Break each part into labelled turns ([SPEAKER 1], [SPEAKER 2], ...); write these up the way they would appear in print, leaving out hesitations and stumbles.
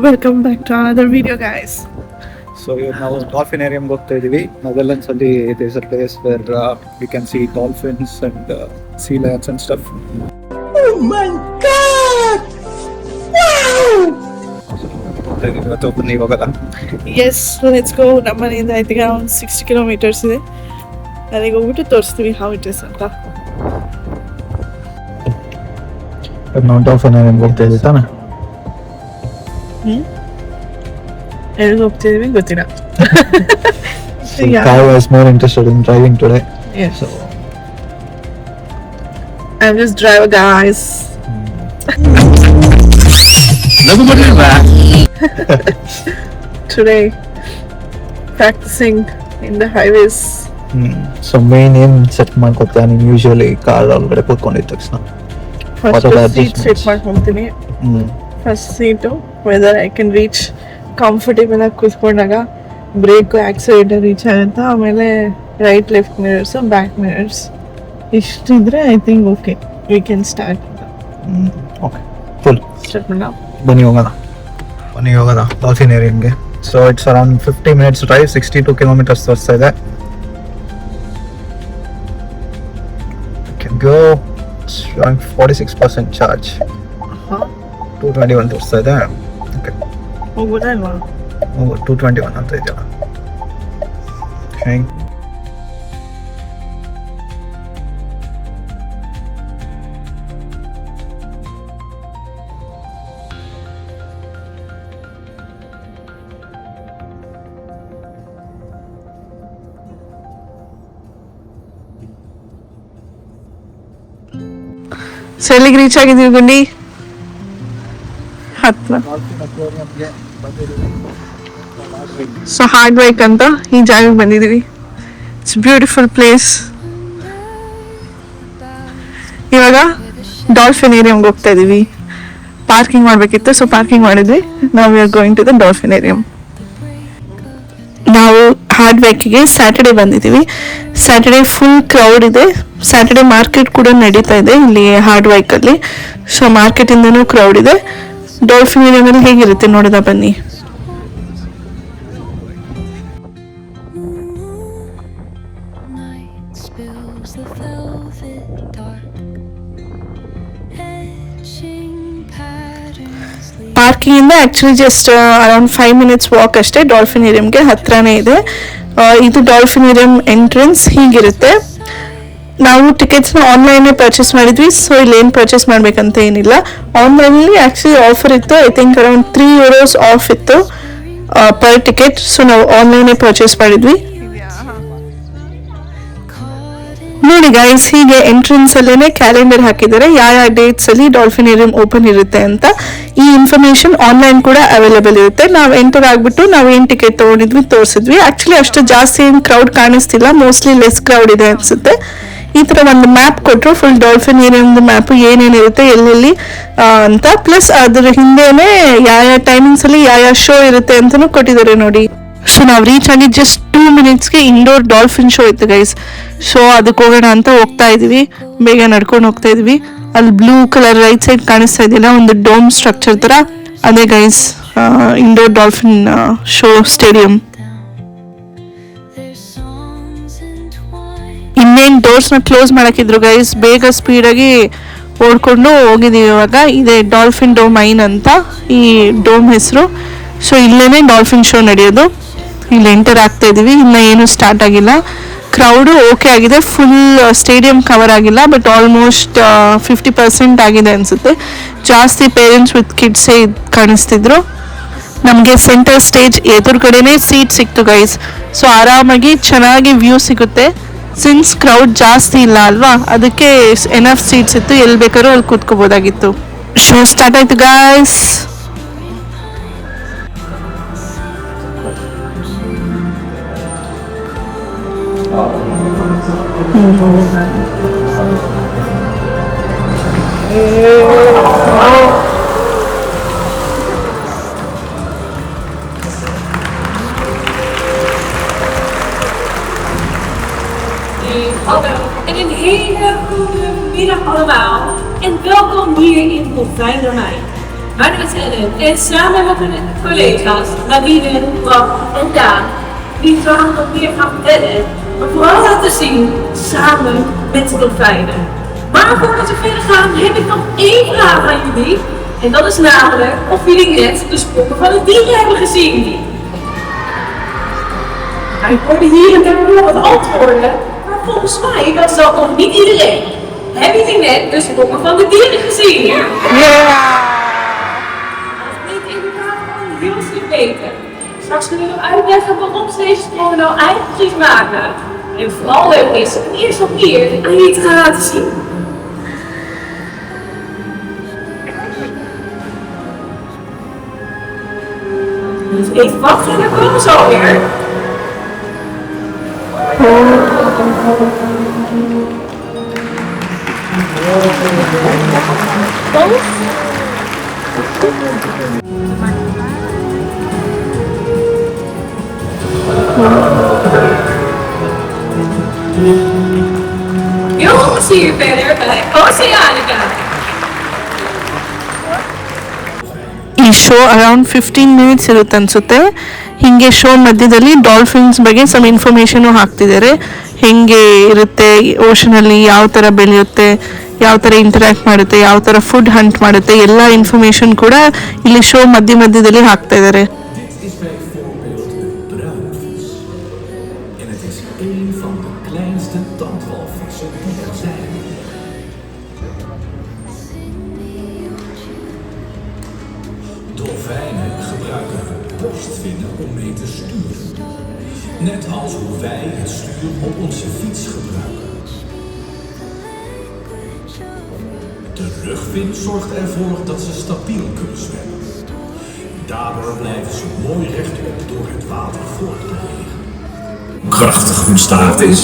[SPEAKER 1] Welcome back to another video, guys.
[SPEAKER 2] So now Dolphinarium Netherlands it is a place where we can see dolphins and sea lions and stuff.
[SPEAKER 1] Oh my god! Wow! Yes, let's go. Nammaniಂದ I think around 60 kilometers ಇದೆ. ಅಲ್ಲಿಗೆ ಹೋಗ್ಬಿಟ್ಟು ತೋರಿಸ್ತೀವಿ how it is ಅಂತ.
[SPEAKER 2] ನಾವು Dolphinarium ಹೋಗ್ತಾ ಇದ್ದೀವಿ ತಾನೆ?
[SPEAKER 1] ಎಲ್ಲಿಗೆ ಹೋಗ್ತಿದೀವಿ ಗೊತ್ತಿಲ್ಲ.
[SPEAKER 2] Kai was more interested in driving today.
[SPEAKER 1] Yes. So I'm just driver, guys. Today, practicing in the highways.
[SPEAKER 2] So main aim set ಮಾಡ್ಕೊತಾ ನಾನು ಯೂಶುವಲಿ ಕಾರ್ ಒಳಗಡೆ ಕೂತ್ಕೊಂಡಿದ್ದ ತಕ್ಷಣ
[SPEAKER 1] First seat set ಮಾಡ್ಕೊಂತೀನಿ. First seat whether I can reach comfortable ಆಗಿ ಕೂತ್ಕೊಂಡಾಗ break accelerator reach ಆಗುತ್ತಾ, ಆಮೇಲೆ right left mirrors back mirrors ಇಷ್ಟಿದ್ರೆ I think okay we can start.
[SPEAKER 2] Okay full
[SPEAKER 1] start ಮಾಡೋಣ.
[SPEAKER 2] ಬನ್ನಿ ಹೋಗೋಣ ಡಾಲ್ಫಿನೇರಿಯಂಗೆ. So it's around 50 minutes drive, 62 kilometers ತೋರಿಸ್ತಾ ಇದೆ. Go 46% charge. 221 ತೋರಿಸ್ತಾ ಇದೆ. ಓಕೆ
[SPEAKER 1] ಹೋಗೋದಾ ಅಲ್ವಾ?
[SPEAKER 2] 221 ಅಂತ ಇದೆಯಲ್ಲ.
[SPEAKER 1] ಸೊ ಎಲ್ಲಿಗೆ ರೀಚ್ ಆಗಿದ್ದೀವಿ ಗುಂಡಿ? ಹತ್ರ. ಸೊ ಹಾರ್ಡ್ ವೈಕ್ ಅಂತ ಈ ಜಾಗಕ್ಕೆ ಬಂದಿದ್ದೀವಿ. It's beautiful place. ಇವಾಗ ಡಾಲ್ಫಿನೇರಿಯಂಗೆ ಹೋಗ್ತಾ ಇದೀವಿ. ಪಾರ್ಕಿಂಗ್ ಮಾಡಬೇಕಿತ್ತು, ಸೊ ಪಾರ್ಕಿಂಗ್ ಮಾಡಿದ್ವಿ. ನಾವು we are going to the dolphinarium. ನಾವು ಹಾರ್ಡ್ ವೈಕಿಗೆ ಸ್ಯಾಟರ್ಡೆ ಬಂದಿದ್ದೀವಿ. ಸ್ಯಾಟರ್ಡೆ ಫುಲ್ ಕ್ರೌಡ್ ಇದೆ. ಸ್ಯಾಟರ್ಡೆ ಮಾರ್ಕೆಟ್ ಕೂಡ ನಡೀತಾ ಇದೆ ಇಲ್ಲಿ ಹಾರ್ಡ್ ವೈಕಲ್ಲಿ. ಸೊ ಮಾರ್ಕೆಟಿಂದನೂ ಕ್ರೌಡ್ ಇದೆ. ಡಾಲ್ಫಿನೇರಿಯಂ ಹೇಗಿರುತ್ತೆ ನೋಡೋದ ಬನ್ನಿ. ಪಾರ್ಕಿಂಗ್ ಇಂದ actually just around 5 minutes walk ಅಷ್ಟೇ. ಡಾಲ್ಫಿನೇರಿಯಂಗೆ ಹತ್ರನೇ ಇದೆ. ಇದು ಡಾಲ್ಫಿನೇರಿಯಂ ಎಂಟ್ರೆನ್ಸ್ ಹೀಗಿರುತ್ತೆ. ನಾವು ಟಿಕೆಟ್ಸ್ನ ಆನ್ಲೈನ್ ಪರ್ಚೇಸ್ ಮಾಡಿದ್ವಿ. ಸೊ ಇಲ್ಲಿ ಏನು ಪರ್ಚೇಸ್ ಮಾಡ್ಬೇಕಂತ ಏನಿಲ್ಲ. ಆನ್ಲೈನಲ್ಲಿ ಆಕ್ಚುಲಿ ಆಫರ್ ಇತ್ತು. ಐ ಥಿಂಕ್ ಅರೌಂಡ್ €3 ಆಫ್ ಇತ್ತು ಪರ್ ಟಿಕೆಟ್. ಸೊ ನಾವು ಆನ್ಲೈನೇ ಪರ್ಚೇಸ್ ಮಾಡಿದ್ವಿ. ನೋಡಿ ಗೈಸ್, ಹೀಗೆ ಎಂಟ್ರೆನ್ಸ್ ಅಲ್ಲೇನೆ ಕ್ಯಾಲೆಂಡರ್ ಹಾಕಿದ್ದಾರೆ ಯಾವ ಡೇಟ್ಸ್ ಅಲ್ಲಿ ಡಾಲ್ಫಿನೇರಿಯಂ ಓಪನ್ ಇರುತ್ತೆ ಅಂತ. ಈ ಇನ್ಫಾರ್ಮೇಶನ್ ಆನ್ಲೈನ್ ಕೂಡ ಅವೈಲೇಬಲ್ ಇರುತ್ತೆ. ನಾವು ಎಂಟರ್ ಆಗ್ಬಿಟ್ಟು ನಾವು ಏನ್ ಟಿಕೆಟ್ ತಗೊಂಡಿದ್ವಿ ತೋರಿಸಿದ್ವಿ. ಆಕ್ಚುಲಿ ಅಷ್ಟು ಜಾಸ್ತಿ ಏನು ಕ್ರೌಡ್ ಕಾಣಿಸ್ತಿಲ್ಲ, ಮೋಸ್ಟ್ಲಿ ಲೆಸ್ ಕ್ರೌಡ್ ಇದೆ ಅನ್ಸುತ್ತೆ. ಈ ತರ ಒಂದು ಮ್ಯಾಪ್ ಕೊಟ್ಟರು, ಫುಲ್ ಡಾಲ್ಫಿನೇರಿಯಂ ಮ್ಯಾಪ್ ಏನೇನಿರುತ್ತೆ ಎಲ್ಲೆಲ್ಲಿ ಅಂತ. ಪ್ಲಸ್ ಅದ್ರ ಹಿಂದೆನೆ ಯಾವ ಟೈಮಿಂಗ್ಸ್ ಅಲ್ಲಿ ಯಾವ ಶೋ ಇರುತ್ತೆ ಅಂತಾನು ಕೊಟ್ಟಿದ್ದಾರೆ ನೋಡಿ. ಸೊ ನಾವು ರೀಚ್ ಆಗಿ ಜಸ್ಟ್ 2 minutesಗೆ ಇಂಡೋರ್ ಡಾಲ್ಫಿನ್ ಶೋ ಇತ್ತು ಗೈಸ್. ಸೊ ಅದಕ್ಕೆ ಹೋಗೋಣ ಅಂತ ಹೋಗ್ತಾ ಇದೀವಿ. ಬೇಗ ನಡ್ಕೊಂಡು ಹೋಗ್ತಾ ಇದೀವಿ. ಅಲ್ಲಿ ಬ್ಲೂ ಕಲರ್ ರೈಟ್ ಸೈಡ್ ಕಾಣಿಸ್ತಾ ಇದೆಯಲ್ಲ, ಒಂದು ಡೋಮ್ ಸ್ಟ್ರಕ್ಚರ್ ತರ, ಅದೇ guys indoor dolphin show stadium. ಇನ್ನೇನು ಡೋರ್ಸ್ನ ಕ್ಲೋಸ್ ಮಾಡಕ್ಕಿದ್ರು ಗೈಸ್. ಬೇಗ ಸ್ಪೀಡಾಗಿ ಓಡ್ಕೊಂಡು ಹೋಗಿದ್ದೀವಿ. ಇವಾಗ ಇದೆ ಡಾಲ್ಫಿನ್ ಡೋಮ್ ಐನ್ ಅಂತ ಈ ಡೋಮ್ ಹೆಸರು. ಸೊ ಇಲ್ಲೇನೆ ಡಾಲ್ಫಿನ್ ಶೋ ನಡೆಯೋದು. ಇಲ್ಲಿ ಎಂಟರ್ ಆಗ್ತಾ ಇದೀವಿ. ಇನ್ನ ಏನು ಸ್ಟಾರ್ಟ್ ಆಗಿಲ್ಲ. ಕ್ರೌಡು ಓಕೆ ಆಗಿದೆ. ಫುಲ್ ಸ್ಟೇಡಿಯಂ ಕವರ್ ಆಗಿಲ್ಲ, ಬಟ್ ಆಲ್ಮೋಸ್ಟ್ 50% ಆಗಿದೆ ಅನ್ಸುತ್ತೆ. ಜಾಸ್ತಿ ಪೇರೆಂಟ್ಸ್ ವಿತ್ ಕಿಡ್ಸೇ ಕಾಣಿಸ್ತಿದ್ರು. ನಮಗೆ ಸೆಂಟರ್ ಸ್ಟೇಜ್ ಎದುರುಗಡೆನೆ ಸೀಟ್ ಸಿಕ್ತು ಗೈಸ್. ಸೊ ಆರಾಮಾಗಿ ಚೆನ್ನಾಗಿ ವ್ಯೂ ಸಿಗುತ್ತೆ. ಸಿನ್ಸ್ ಕ್ರೌಡ್ ಜಾಸ್ತಿ ಇಲ್ಲ ಅಲ್ವಾ, ಅದಕ್ಕೆ ಎನಫ್ ಸೀಟ್ಸ್ ಇತ್ತು. ಎಲ್ಲಿ ಬೇಕಾದ್ರೂ ಅಲ್ಲಿ ಕೂತ್ಕೋಬೋದಾಗಿತ್ತು. ಶೋ ಸ್ಟಾರ್ಟ್ ಆಯ್ತು guys.
[SPEAKER 3] En een hele goede middag allemaal en welkom hier in Dolfijnerij. Maar dat en samen met mijn collega's, Nadine, Bram en Daan, die gaan nog meer gaan vertellen. Maar vooral laten zien, samen met de dolfijnen. Maar voordat we verder gaan, heb ik nog één vraag aan jullie. En dat is namelijk of jullie net de spokken van het dier hebben gezien. Nou, ik hoorde hier en daar nog wat antwoorden, maar volgens mij dat is dat nog niet iedereen. Hebben jullie net de spokken van de dieren gezien? Ja! Dat klinkt inderdaad gewoon heel slim beter. Straks kunnen we nog uitleggen waarom ze deze sprongen nou eigenlijk precies maken. En vooral leuk is om eerst nog keer aan jullie te gaan laten zien. Dus even wachten en dan komen ze alweer. Heel veel plezier verder bij Oceanica.
[SPEAKER 1] ಈ show around 15 minutes ಇರುತ್ತೆ ಅನ್ಸುತ್ತೆ. ಹಿಂಗೆ show ಮಧ್ಯದಲ್ಲಿ dolphins ಬಗ್ಗೆ some information ಹಾಕ್ತಿದ್ದಾರೆ. ಹೆಂಗೆ ಇರುತ್ತೆ ಓಷನಲ್ಲಿ, ಯಾವ ಥರ ಬೆಳೆಯುತ್ತೆ, ಯಾವ ಥರ ಇಂಟರ್ಯಾಕ್ಟ್ ಮಾಡುತ್ತೆ, ಯಾವ ಥರ ಫುಡ್ ಹಂಟ್ ಮಾಡುತ್ತೆ, ಎಲ್ಲ ಇನ್ಫಾರ್ಮೇಷನ್ ಕೂಡ ಇಲ್ಲಿ ಶೋ ಮಧ್ಯದಲ್ಲಿ ಹಾಕ್ತಾ ಇದ್ದಾರೆ.
[SPEAKER 4] Dit is bijvoorbeeld de bruinvis. En het is één van de kleinste tandwalvissen die er zijn. Dolfijnen gebruiken hun borstvinnen om mee te sturen. Net als hoe wij het stuur op onze fiets gebruiken. De rugvin zorgt ervoor dat ze stabiel kunnen zwemmen. Daardoor blijven ze mooi rechtop door het water voort te bewegen. Hoe krachtig hun staart is.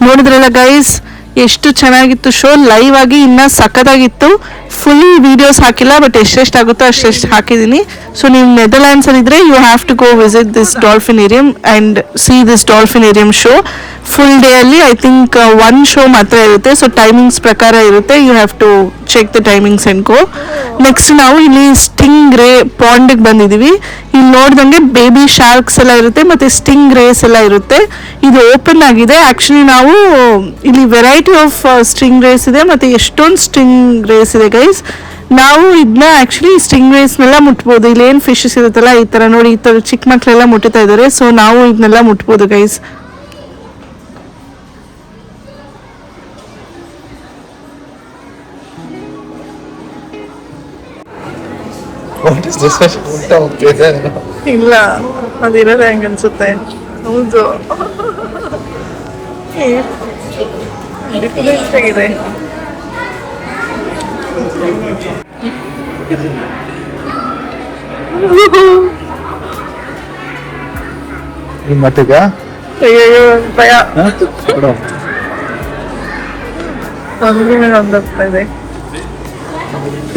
[SPEAKER 1] ನೋಡಿದ್ರಲ್ಲ guys, ಎಷ್ಟು ಚೆನ್ನಾಗಿತ್ತು show. Live ಆಗಿ ಇನ್ನ ಸಖತ್ತಾಗಿತ್ತು. Full videos ಹಾಕಿಲ್ಲ, but ಎಷ್ಟೆಷ್ಟಾಗುತ್ತೋ ಅಷ್ಟೆಷ್ಟು ಹಾಕಿದ್ದೀನಿ. ಸೊ ನೀವು ನೆದರ್ಲ್ಯಾಂಡ್ಸ್ ಅಲ್ಲಿ ಇದ್ರೆ you have to go visit this dolphinarium and see this dolphinarium show. Full day ಅಲ್ಲಿ ಐ ಥಿಂಕ್ ಒನ್ ಶೋ ಮಾತ್ರ ಇರುತ್ತೆ. ಸೊ ಟೈಮಿಂಗ್ಸ್ ಪ್ರಕಾರ ಇರುತ್ತೆ. You have to check the timings and go. Next ನಾವು ಇಲ್ಲಿ ಸ್ಟಿಂಗ್ ರೇ ಪಾಂಡಿಗೆ ಬಂದಿದ್ದೀವಿ. ಇಲ್ಲಿ ನೋಡ್ದಂಗೆ ಬೇಬಿ ಶಾರ್ಕ್ಸ್ ಎಲ್ಲ ಇರುತ್ತೆ ಮತ್ತು ಸ್ಟಿಂಗ್ ರೇಸ್ ಎಲ್ಲ ಇರುತ್ತೆ. ಇದು ಓಪನ್ ಆಗಿದೆ. ಆ್ಯಕ್ಚುಲಿ ನಾವು ಇಲ್ಲಿ ವೆರೈಟಿ ಆಫ್ ಸ್ಟಿಂಗ್ ರೇಸ್ ಇದೆ ಮತ್ತು ಎಷ್ಟೊಂದು ಸ್ಟಿಂಗ್ ರೇಸ್ ಇದೆ ಗೈಸ್. ನಾವು ಇದನ್ನ ಆ್ಯಕ್ಚುಲಿ ಸ್ಟಿಂಗ್ ರೇಸ್ನೆಲ್ಲ ಮುಟ್ಬೋದು. ಇಲ್ಲೇನು ಫಿಶಸ್ ಇರುತ್ತಲ್ಲ ಈ ಥರ ನೋಡಿ, ಈ ಥರ ಚಿಕ್ಕ ಮಕ್ಕಳೆಲ್ಲ ಮುಟ್ತಾ ಇದ್ದಾರೆ. ಸೊ ನಾವು ಇದನ್ನೆಲ್ಲ ಮುಟ್ಬೋದು ಗೈಸ್.
[SPEAKER 2] What is this? ಉಲ್ಟಾ ಹೋಗ್ತಿದೆ.
[SPEAKER 1] ಇಲ್ಲ, ಅದಿರೋದು ಹೆಂಗೆ ಅನ್ಸುತ್ತೆ. ಹೌದು, ಆಗಿದೆ.
[SPEAKER 2] ಈ ಮಟ್ಟಿಗ
[SPEAKER 1] ಅಯ್ಯೋ ಭಯ.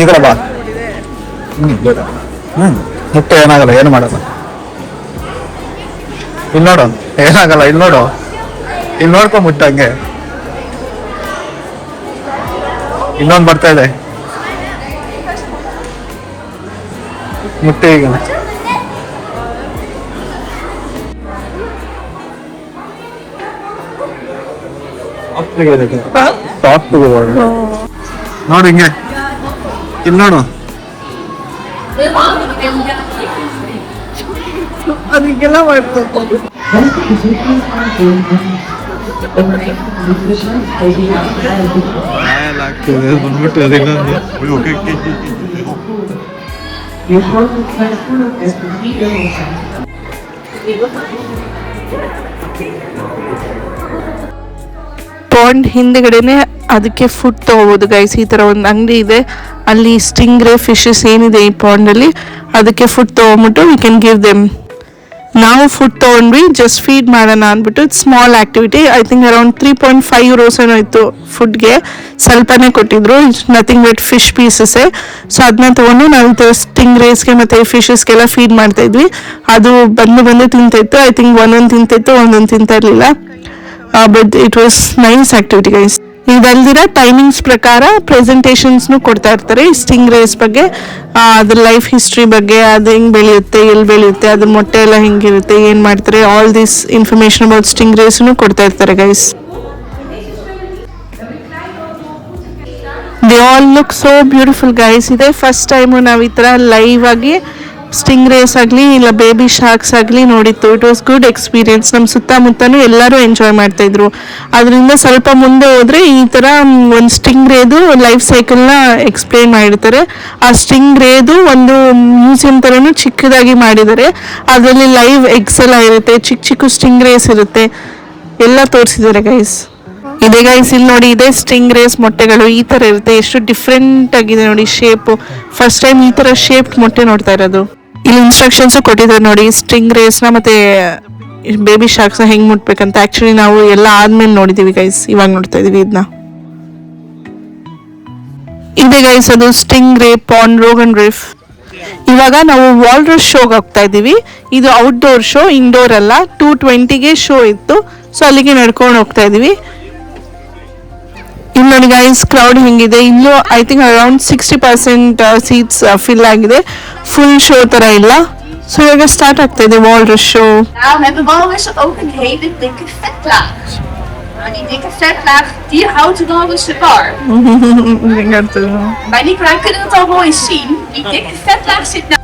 [SPEAKER 2] ಈಗ ಬಾ. ಮುಟ್ಟೆ ಏನಾಗಲ್ಲ, ಏನು ಮಾಡಲ್ಲ. ಇಲ್ಲಿ ನೋಡು, ಏನಾಗಲ್ಲ. ಇಲ್ಲಿ ನೋಡು, ಇಲ್ಲಿ ನೋಡ್ಕೊಂಡ್ ಮುಟ್ಟ ಹಂಗೆ. ಇನ್ನೊಂದು ಬರ್ತಾ ಇದೆ, ಮುಟ್ಟೆ ಈಗ. ಟಾಪ್ ನೋಡು ಹಿಂಗೆ, ಇಲ್ಲಿ ನೋಡು. ಅದಕ್ಕೆಲ್ಲ ಮಾಡ್ತಾರೆ. ಬಂದ್ಬಿಟ್ಟು ಅದು ಇನ್ನೊಂದು
[SPEAKER 1] ಪಾಂಡ್ ಹಿಂದ್ಗಡೆನೆ ಅದಕ್ಕೆ ಫುಡ್ ತಗೋಬಹುದು ಗೈಸ್. ಈ ತರ ಒಂದು ಅಂಗಡಿ ಇದೆ, ಅಲ್ಲಿ ಸ್ಟಿಂಗ್ರೆ ಫಿಶಸ್ ಏನಿದೆ ಈ ಪಾಂಡ್ ಅಲ್ಲಿ ಅದಕ್ಕೆ ಫುಡ್ ತಗೊಂಡ್ಬಿಟ್ಟು ವಿ ಕ್ಯಾನ್ ಗಿವ್ ದೆಮ್. ನಾವು ಫುಡ್ ತೊಗೊಂಡ್ವಿ, ಜಸ್ಟ್ ಫೀಡ್ ಮಾಡೋಣ ಅಂದ್ಬಿಟ್ಟು. Small activity, I think around 3.5 euros ಏನೋ ಇತ್ತು ಫುಡ್ಗೆ. ಸ್ವಲ್ಪನೇ ಕೊಟ್ಟಿದ್ರು, ನಥಿಂಗ್ ಬಟ್ ಫಿಶ್ ಪೀಸಸ್ಸೇ. ಸೊ ಅದನ್ನ ತೊಗೊಂಡು ನಾವು ಸ್ಟಿಂಗ್ ರೇಸ್ಗೆ ಮತ್ತು ಫಿಶಸ್ಗೆಲ್ಲ ಫೀಡ್ ಮಾಡ್ತಾ ಇದ್ವಿ. ಅದು ಬಂದು ತಿಂತಾ ಇತ್ತು. ಐ ಥಿಂಕ್ ಒಂದೊಂದು ತಿಂತಿತ್ತು, ಒಂದೊಂದು ತಿಂತಾ ಇರಲಿಲ್ಲ. But it was nice activity guys. ಇದಲ್ದಿರ ಟೈಮಿಂಗ್ಸ್ ಪ್ರಕಾರ ಪ್ರೆಸೆಂಟೇಷನ್ಸ್ನು ಕೊಡ್ತಾ ಇರ್ತಾರೆ ಸ್ಟಿಂಗ್ ರೇಸ್ ಬಗ್ಗೆ, ಅದ್ರ ಲೈಫ್ ಹಿಸ್ಟ್ರಿ ಬಗ್ಗೆ, ಅದು ಹೆಂಗೆ ಬೆಳೆಯುತ್ತೆ, ಎಲ್ಲಿ ಬೆಳೆಯುತ್ತೆ, ಅದ್ರ ಮೊಟ್ಟೆ ಎಲ್ಲ ಹೆಂಗಿರುತ್ತೆ, ಏನು ಮಾಡ್ತಾರೆ, all this information about sting ರೇಸ್ನು ಕೊಡ್ತಾ ಇರ್ತಾರೆ guys. They all look so beautiful guys. ಇದೆ ಫಸ್ಟ್ ಟೈಮು ನಾವು ಈ ಥರ ಲೈವ್ ಆಗಿ ಸ್ಟಿಂಗ್ ರೇಸ್ ಆಗಲಿ ಇಲ್ಲ ಬೇಬಿ ಶಾರ್ಕ್ಸ್ ಆಗಲಿ ನೋಡಿತ್ತು. It was good experience. ನಮ್ಮ ಸುತ್ತಮುತ್ತನೂ ಎಲ್ಲರೂ ಎಂಜಾಯ್ ಮಾಡ್ತಾಯಿದ್ರು. ಅದರಿಂದ ಸ್ವಲ್ಪ ಮುಂದೆ ಹೋದರೆ ಈ ಥರ ಒಂದು ಸ್ಟಿಂಗ್ ರೇದು ಲೈಫ್ ಸೈಕಲ್ನ ಎಕ್ಸ್ಪ್ಲೇನ್ ಮಾಡಿರ್ತಾರೆ. ಆ ಸ್ಟಿಂಗ್ ರೇದು ಒಂದು ಮ್ಯೂಸಿಯಂ ಥರನೂ ಚಿಕ್ಕದಾಗಿ ಮಾಡಿದ್ದಾರೆ. ಅದರಲ್ಲಿ ಲೈವ್ ಎಗ್ಸ್ ಎಲ್ಲ ಇರುತ್ತೆ, ಚಿಕ್ಕ ಚಿಕ್ಕ ಸ್ಟಿಂಗ್ ರೇಸ್ ಇರುತ್ತೆ, ಎಲ್ಲ ತೋರಿಸಿದ್ದಾರೆ ಗೈಸ್. ಇದೆ ಗೈಸ್, ಇಲ್ಲಿ ನೋಡಿ, ಇದೆ ಸ್ಟಿಂಗ್ ರೇಸ್ ಮೊಟ್ಟೆಗಳು ಈ ಥರ ಇರುತ್ತೆ. ಎಷ್ಟು ಡಿಫ್ರೆಂಟ್ ಆಗಿದೆ ನೋಡಿ ಶೇಪು. ಫಸ್ಟ್ ಟೈಮ್ ಈ ಥರ ಶೇಪ್ಡ್ ಮೊಟ್ಟೆ ನೋಡ್ತಾ ಇರೋದು. ಇಲ್ಲಿ ಇನ್ಸ್ಟ್ರಕ್ಷನ್ಸು ಕೊಟ್ಟಿದ್ದಾರೆ ನೋಡಿ, ಸ್ಟಿಂಗ್ ರೇಸ್ನ ಮತ್ತು ಬೇಬಿ ಶಾರ್ಕ್ಸ್ನ ಹೆಂಗೆ ಮುಟ್ಬೇಕಂತ. ಆ್ಯಕ್ಚುಲಿ ನಾವು ಎಲ್ಲ ಆದ್ಮೇಲೆ ನೋಡಿದ್ದೀವಿ ಗೈಸ್, ಇವಾಗ ನೋಡ್ತಾ ಇದೀವಿ ಇದನ್ನ. ಇದೆ ಗೈಸ್, ಅದು ಸ್ಟಿಂಗ್ ರೇ ಪಾಂಡ್ ರೋಗನ್ ರೀಫ್. ಇವಾಗ ನಾವು ವಾಲ್ರಸ್ ಶೋಗೆ ಹೋಗ್ತಾ ಇದ್ದೀವಿ. ಇದು ಔಟ್ಡೋರ್ ಶೋ, ಇಂಡೋರ್ ಅಲ್ಲ. 2:20ಗೆ ಶೋ ಇತ್ತು, ಸೊ ಅಲ್ಲಿಗೆ ನಡ್ಕೊಂಡು ಹೋಗ್ತಾ ಇದ್ದೀವಿ. ಇಲ್ಲಿ ನೋಡಿ ಗೈಸ್, ಕ್ರೌಡ್ ಹೆಂಗಿದೆ. ಇಲ್ಲೂ I think around 60% seats fill ಆಗಿದೆ. ಫುಲ್ ಶೋ ಥರ ಇಲ್ಲ. ಸೊ ಇವಾಗ ಸ್ಟಾರ್ಟ್ ಆಗ್ತಾ ಇದೆ ವಾಲ್ರಸ್ show.
[SPEAKER 5] Nou hebben walrussen ook een hele dikke vetlaag. Maar die dikke vetlaag, die houdt de walrussen warm. Bij die kruik kunnen we het al mooi zien. Die dikke vetlaag zit nou...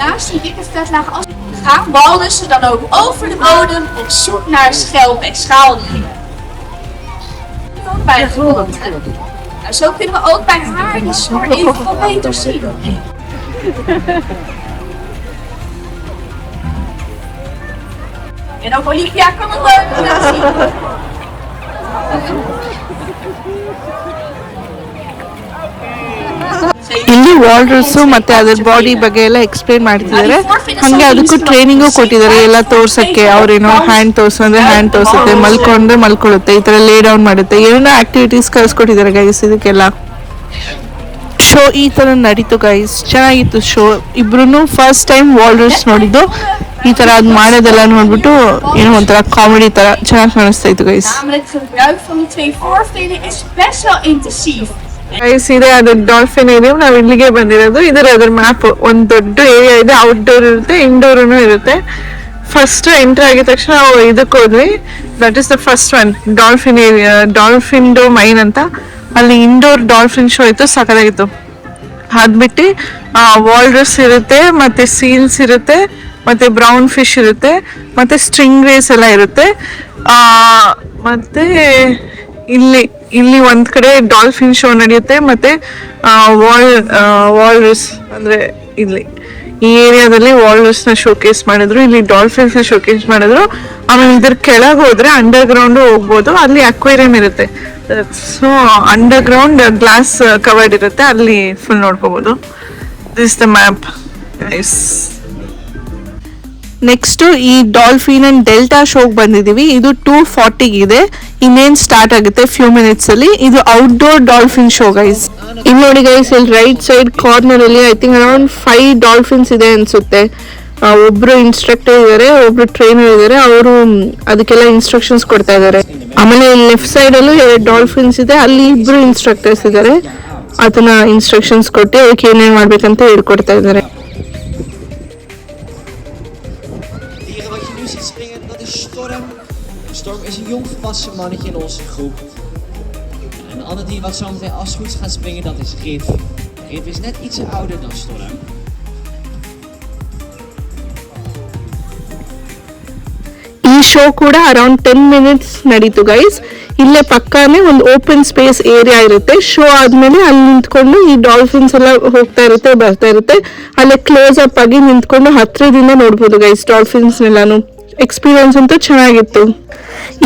[SPEAKER 5] Naast die dikke vetlaag gaan walrussen dan ook over de bodem op zoek naar schelp en schaaldieren. Ook bij de grond. Nou, zo kunnen we ook bij haar die snor even wat beter zien. En ook Olivia kan het leuk laten zien.
[SPEAKER 1] ಇಲ್ಲಿ ವಾಲ್ರಸ್ಸು ಮತ್ತೆ ಅದ್ರ body ಬಗ್ಗೆ ಎಲ್ಲ explain ಮಾಡ್ತಿದ್ದಾರೆ. ಹಂಗೆ ಅದಕ್ಕೂ training ಕೊಟ್ಟಿದ್ದಾರೆ ಎಲ್ಲ ತೋರ್ಸಕ್ಕೆ. ಅವ್ರೇನೋ ಹ್ಯಾಂಡ್ ತೋರ್ಸು ಅಂದ್ರೆ ಹ್ಯಾಂಡ್ ತೋರ್ಸುತ್ತೆ, ಮಲ್ಕೊಂಡ್ರೆ ಮಲ್ಕೊಳ್ಳುತ್ತೆ, ಈ ತರ ಲೇ ಡೌನ್ ಮಾಡುತ್ತೆ, ಏನೋ ಆಕ್ಟಿವಿಟೀಸ್ ಕಳ್ಸ್ಕೊಟ್ಟಿದ್ದಾರೆ ಗೈಸ್ ಇದಕ್ಕೆಲ್ಲ. ಶೋ ಈ ತರ ನಡೀತು ಗೈಸ್, ಚೆನ್ನಾಗಿತ್ತು ಶೋ. ಇಬ್ರು ಫಸ್ಟ್ ಟೈಮ್ ವಾಲ್ರಸ್ ನೋಡಿದ್ದು. ಈ ತರ ಅದ್ ಮಾಡೋದೆಲ್ಲ ನೋಡ್ಬಿಟ್ಟು ಏನೋ ಒಂಥರ ಕಾಮಿಡಿ ತರ ಚೆನ್ನಾಗಿ ಕಾಣಿಸ್ತಾ ಇತ್ತು guys.
[SPEAKER 5] Namelijk het gebruik van de twee voorvinnen is best wel intensief.
[SPEAKER 1] Guys, ಇದೆ ಅದು ಡಾಲ್ಫಿನ್ ಏರಿಯಂ. ನಾವು ಇಲ್ಲಿಗೆ ಬಂದಿರೋದು. ಅದ್ರ ಮ್ಯಾಪ್. ಒಂದು ದೊಡ್ಡ ಏರಿಯಾ ಇದೆ, ಔಟ್ಡೋರ್ ಇರುತ್ತೆ, ಇಂಡೋರ್ನು ಇರುತ್ತೆ. ಫಸ್ಟ್ ಎಂಟರ್ ಆಗಿದ ತಕ್ಷಣ ನಾವು ಇದಕ್ಕೆ ಹೋದ್ವಿ. That is the first one, dolphin area, dolphin domain ಅಂತ. ಅಲ್ಲಿ ಇಂಡೋರ್ ಡಾಲ್ಫಿನ್ ಶೋ ಇತ್ತು, ಸಖತ್ತಾಗಿತ್ತು. ಅದ್ಬಿಟ್ಟು ವಾಲ್ರಸ್ ಇರುತ್ತೆ, ಮತ್ತೆ ಸೀಲ್ಸ್ ಇರುತ್ತೆ, ಮತ್ತೆ ಬ್ರೌನ್ ಫಿಶ್ ಇರುತ್ತೆ, ಮತ್ತೆ ಸ್ಟ್ರಿಂಗ್ ರೇಸ್ ಎಲ್ಲ ಇರುತ್ತೆ. ಮತ್ತೆ ಇಲ್ಲಿ ಒಂದ್ ಕಡೆ ಡಾಲ್ಫಿನ್ ಶೋ ನಡೆಯುತ್ತೆ, ಮತ್ತೆ ವಾಲ್ರಸ್ ಅಂದ್ರೆ ಇಲ್ಲಿ ಈ ಏರಿಯಾದಲ್ಲಿ ವಾಲ್ರಸ್ ನ ಶೋಕೇಸ್ ಮಾಡಿದ್ರು, ಇಲ್ಲಿ ಡಾಲ್ಫಿನ್ಸ್ ನ ಶೋಕೇಸ್ ಮಾಡಿದ್ರು. ಆಮೇಲೆ ಇದ್ರ ಕೆಳಗೆ ಹೋದ್ರೆ ಅಂಡರ್ ಗ್ರೌಂಡ್ ಹೋಗ್ಬೋದು, ಅಲ್ಲಿ ಅಕ್ವೇರಿಯಂ ಇರುತ್ತೆ. So underground glass covered ಇರುತ್ತೆ, ಅಲ್ಲಿ ಫುಲ್ ನೋಡ್ಕೋಬಹುದು. This the map guys. Next ಈ ಡಾಲ್ಫಿನ್ ಅಂಡ್ ಡೆಲ್ಟಾ ಶೋಗೆ ಬಂದಿದೀವಿ. ಇದು 2:40 ಇದೆ, ಇನ್ನೇನ್ ಸ್ಟಾರ್ಟ್ ಆಗುತ್ತೆ ಫ್ಯೂ ಮಿನಿಟ್ಸ್ ಅಲ್ಲಿ. ಇದು ಔಟ್ಡೋರ್ ಡಾಲ್ಫಿನ್ ಶೋ ಗೈಸ್. ಇಲ್ಲಿ ನೋಡಿ ಗೈಸ್, ಇಲ್ಲಿ ರೈಟ್ ಸೈಡ್ ಕಾರ್ನರ್ ಅಲ್ಲಿ ಐ ಥಿಂಕ್ ಅರೌಂಡ್ 5 ಡಾಲ್ಫಿನ್ಸ್ ಇದೆ ಅನ್ಸುತ್ತೆ. ಒಬ್ರು ಇನ್ಸ್ಟ್ರಕ್ಟರ್ ಇದಾರೆ, ಒಬ್ರು ಟ್ರೈನರ್ ಇದಾರೆ, ಅವರು ಅದಕ್ಕೆಲ್ಲ ಇನ್ಸ್ಟ್ರಕ್ಷನ್ಸ್ ಕೊಡ್ತಾ ಇದಾರೆ. ಆಮೇಲೆ ಲೆಫ್ಟ್ ಸೈಡ್ ಅಲ್ಲೂ 2 ಡಾಲ್ಫಿನ್ಸ್ ಇದೆ, ಅಲ್ಲಿ ಇಬ್ರು ಇನ್ಸ್ಟ್ರಕ್ಟರ್ಸ್ ಇದಾರೆ, ಅದನ್ನ ಇನ್ಸ್ಟ್ರಕ್ಷನ್ಸ್ ಕೊಟ್ಟು ಅದಕ್ಕೆ ಏನೇನ್ ಮಾಡ್ಬೇಕಂತ ಹೇಳ್ಕೊಡ್ತಾ ಇದಾರೆ.
[SPEAKER 6] Dieren wat je nu ziet springen, dat is Storm. Storm is een jong volwassen mannetje in onze groep. En een ander dier wat zo meteen als het goed is gaat springen, dat is Riv. Riv is net iets ouder dan Storm.
[SPEAKER 1] ಈ show ಕೂಡ around 10 minutes ನಡೀತು guys. ಇಲ್ಲೇ ಪಕ್ಕಾನೇ ಒಂದು open space area ಇರುತ್ತೆ. Show ಆದ್ಮೇಲೆ ಅಲ್ಲಿ ನಿಂತ್ಕೊಂಡು ಈ ಡಾಲ್ಫಿನ್ಸ್ ಎಲ್ಲ ಹೋಗ್ತಾ ಇರುತ್ತೆ, ಬರ್ತಾ ಇರುತ್ತೆ. ಅಲ್ಲೇ ಕ್ಲೋಸ್ ಅಪ್ ಆಗಿ ನಿಂತ್ಕೊಂಡು ಹತ್ರದಿಂದ ನೋಡ್ಬೋದು ಗೈಸ್ ಡಾಲ್ಫಿನ್ಸ್ನೆಲ್ಲಾನು. ಎಕ್ಸ್ಪೀರಿಯನ್ಸ್ ಅಂತೂ ಚೆನ್ನಾಗಿತ್ತು.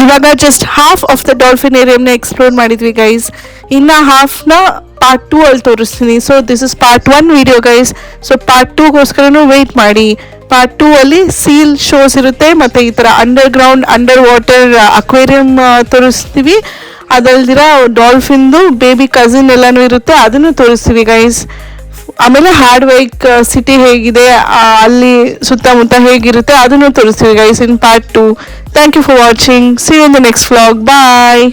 [SPEAKER 1] ಇವಾಗ ಜಸ್ಟ್ ಹಾಫ್ ಆಫ್ ದ ಡಾಲ್ಫಿನೇರಿಯಂನ ಎಕ್ಸ್ಪ್ಲೋರ್ ಮಾಡಿದ್ವಿ ಗೈಸ್. ಇನ್ನ ಹಾಫ್ನ ಪಾರ್ಟ್ 2 ಅಲ್ಲಿ ತೋರಿಸ್ತೀನಿ. So this is part 1 video guys. So part 2ಗೋಸ್ಕರನೂ ವೆಯ್ಟ್ ಮಾಡಿ. ಪಾರ್ಟ್ 2 ಅಲ್ಲಿ ಸೀಲ್ ಶೋಸ್ ಇರುತ್ತೆ, ಮತ್ತೆ ಈ ತರ underground underwater aquarium ತೋರಿಸ್ತೀವಿ. ಅದಲ್ದಿರ ಡಾಲ್ಫಿನ್ದು ಬೇಬಿ ಕಸಿನ್ ಎಲ್ಲಾನು ಇರುತ್ತೆ, ಅದನ್ನು ತೋರಿಸ್ತೀವಿ ಗೈಸ್. ಆಮೇಲೆ ಹಾರ್ಡ್ವೈಕ್ ಸಿಟಿ ಹೇಗಿದೆ, ಅಲ್ಲಿ ಸುತ್ತಮುತ್ತ ಹೇಗಿರುತ್ತೆ ಅದನ್ನು ತೋರಿಸ್ತೀವಿ guys in part 2. Thank you for watching. See you in the next vlog. Bye.